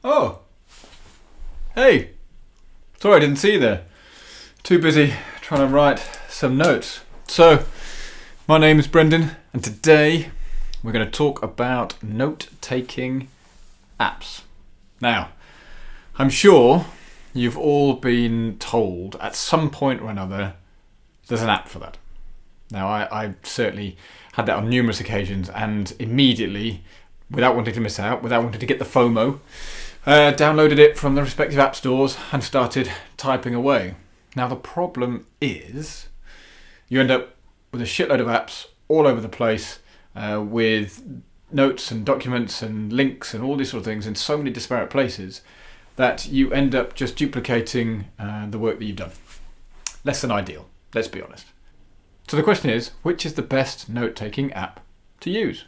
Oh, hey. Sorry I didn't see you there. Too busy trying to write some notes. So, my name is Brendan, and today we're going to talk about note-taking apps. Now, I'm sure you've all been told at some point or another there's an app for that. Now, I certainly had that on numerous occasions, and immediately, without wanting to miss out, without wanting to get the FOMO, downloaded it from the respective app stores and started typing away. Now, the problem is you end up with a shitload of apps all over the place with notes and documents and links and all these sort of things in so many disparate places that you end up just duplicating the work that you've done. Less than ideal, let's be honest. So the question is, which is the best note-taking app to use?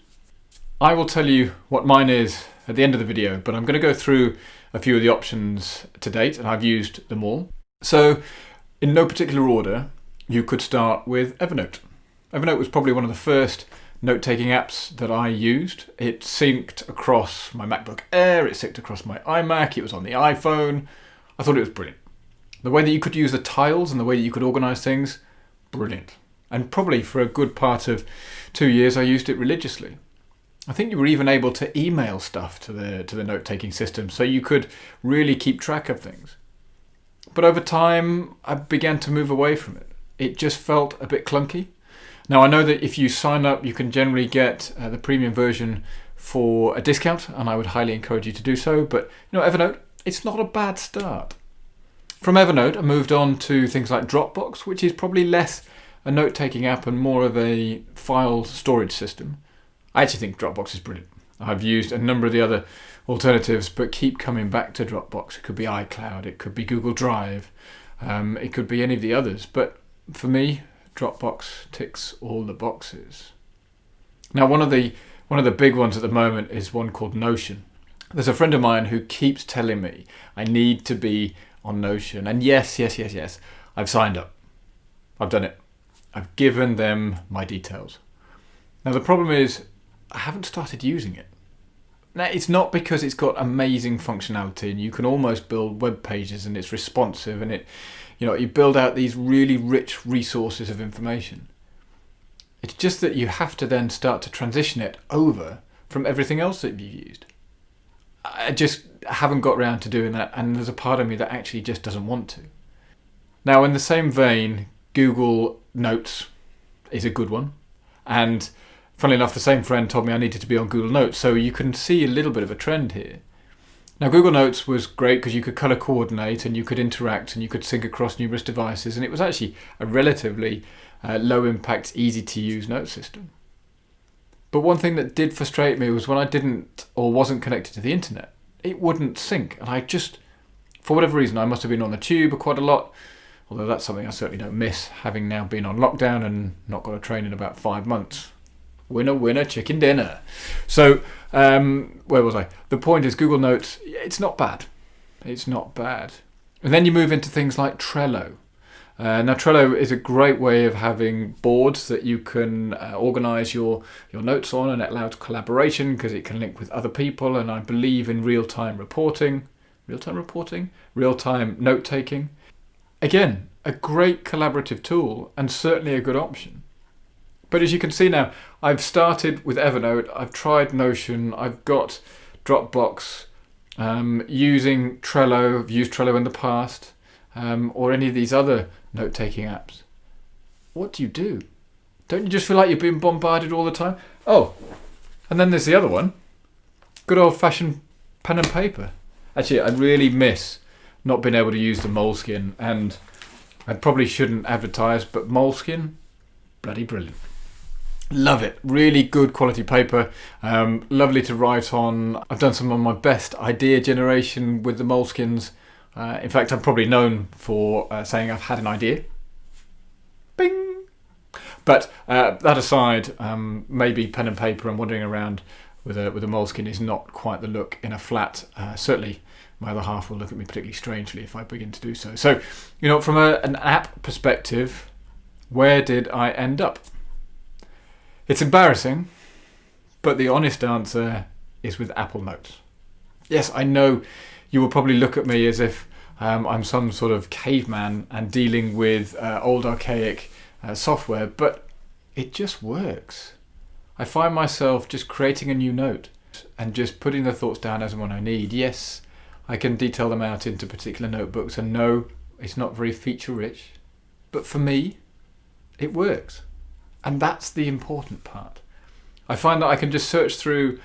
I will tell you what mine is at the end of the video, but I'm going to go through a few of the options to date, and I've used them all. So, in no particular order, you could start with Evernote. Evernote was probably one of the first note-taking apps that I used. It synced across my MacBook Air, it synced across my iMac, it was on the iPhone. I thought it was brilliant. The way that you could use the tiles and the way that you could organise things, brilliant. And probably for a good part of 2 years I used it religiously. I think you were even able to email stuff to the note-taking system, so you could really keep track of things. But over time, I began to move away from it. It just felt a bit clunky. Now, I know that if you sign up, you can generally get the premium version for a discount, and I would highly encourage you to do so. But Evernote, it's not a bad start. From Evernote, I moved on to things like Dropbox, which is probably less a note-taking app and more of a file storage system. I actually think Dropbox is brilliant. I've used a number of the other alternatives, but keep coming back to Dropbox. It could be iCloud, it could be Google Drive, it could be any of the others. But for me, Dropbox ticks all the boxes. Now, one of the big ones at the moment is one called Notion. There's a friend of mine who keeps telling me I need to be on Notion. And yes, I've signed up. I've done it. I've given them my details. Now, the problem is I haven't started using it. Now, it's not because it's got amazing functionality and you can almost build web pages and it's responsive and you build out these really rich resources of information. It's just that you have to then start to transition it over from everything else that you've used. I just haven't got around to doing that, and there's a part of me that actually just doesn't want to. Now, in the same vein, Google Notes is a good one. And funnily enough, the same friend told me I needed to be on Google Notes, so you can see a little bit of a trend here. Now, Google Notes was great because you could color coordinate and you could interact and you could sync across numerous devices, and it was actually a relatively low impact, easy to use note system. But one thing that did frustrate me was when I didn't or wasn't connected to the internet, it wouldn't sync. And I just, for whatever reason, I must have been on the tube quite a lot, although that's something I certainly don't miss, having now been on lockdown and not got a train in about 5 months. Winner, winner, chicken dinner. So, where was I? The point is, Google Notes, it's not bad. It's not bad. And then you move into things like Trello. Now, Trello is a great way of having boards that you can organise your notes on, and it allows collaboration because it can link with other people, and I believe in real-time reporting. Real-time note-taking. Again, a great collaborative tool and certainly a good option. But as you can see now, I've started with Evernote, I've tried Notion, I've got Dropbox, using Trello, I've used Trello in the past, or any of these other note-taking apps. What do? Don't you just feel like you're being bombarded all the time? Oh, and then there's the other one, good old-fashioned pen and paper. Actually, I really miss not being able to use the Moleskine, and I probably shouldn't advertise, but Moleskine, bloody brilliant. Love it. Really good quality paper. Lovely to write on. I've done some of my best idea generation with the Moleskines. In fact, I'm probably known for saying I've had an idea. Bing! But that aside, maybe pen and paper and wandering around with a Moleskine is not quite the look in a flat. Certainly, my other half will look at me particularly strangely if I begin to do so. So, from an app perspective, where did I end up? It's embarrassing, but the honest answer is with Apple Notes. Yes, I know you will probably look at me as if I'm some sort of caveman and dealing with old archaic software, but it just works. I find myself just creating a new note and just putting the thoughts down as and when I need. Yes, I can detail them out into particular notebooks, and no, it's not very feature rich, but for me, it works. And that's the important part. I find that I can just search through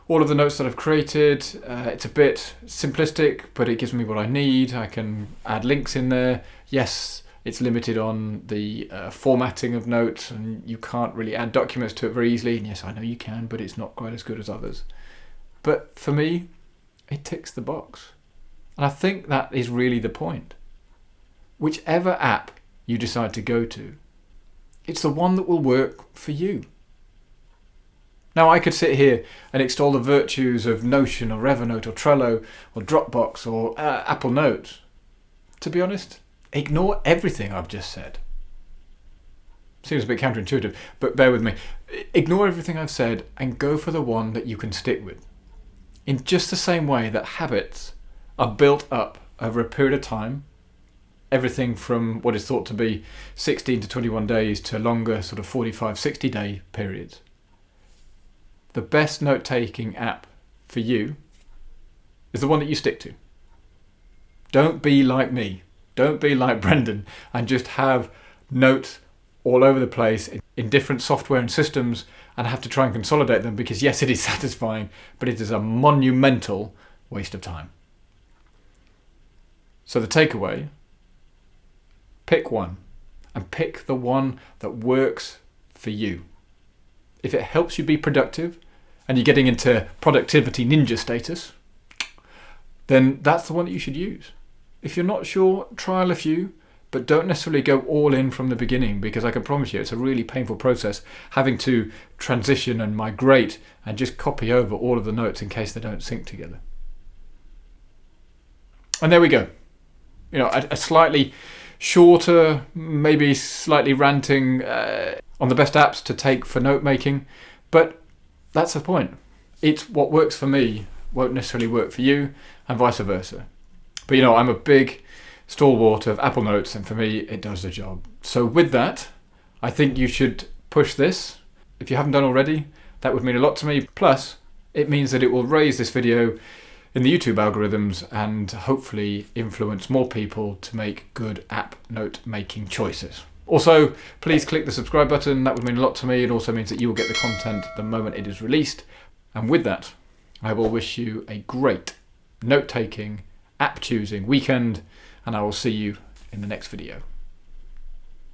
all of the notes that I've created. It's a bit simplistic, but it gives me what I need. I can add links in there. Yes, it's limited on the formatting of notes, and you can't really add documents to it very easily. And yes, I know you can, but it's not quite as good as others. But for me, it ticks the box. And I think that is really the point. Whichever app you decide to go to, it's the one that will work for you. Now, I could sit here and extol the virtues of Notion or Evernote or Trello or Dropbox or Apple Notes. To be honest, ignore everything I've just said. Seems a bit counterintuitive, but bear with me. Ignore everything I've said and go for the one that you can stick with. In just the same way that habits are built up over a period of time, everything from what is thought to be 16 to 21 days to longer sort of 45, 60-day periods. The best note-taking app for you is the one that you stick to. Don't be like me. Don't be like Brendan and just have notes all over the place in different software and systems and have to try and consolidate them, because yes, it is satisfying, but it is a monumental waste of time. So the takeaway, pick one, and pick the one that works for you. If it helps you be productive and you're getting into productivity ninja status, then that's the one that you should use. If you're not sure, trial a few, but don't necessarily go all in from the beginning, because I can promise you it's a really painful process having to transition and migrate and just copy over all of the notes in case they don't sync together. And there we go. You know, a slightly shorter, maybe slightly ranting on the best apps to take for note making, but that's the point. It's what works for me won't necessarily work for you, and vice versa. But you know, I'm a big stalwart of Apple Notes, and for me it does the job. So with that, I think you should push this. If you haven't done already, that would mean a lot to me. Plus, it means that it will raise this video in the YouTube algorithms and hopefully influence more people to make good app note making choices. Also, please click the subscribe button. That would mean a lot to me. It also means that you will get the content the moment it is released. And with that, I will wish you a great note-taking, app-choosing weekend, and I will see you in the next video.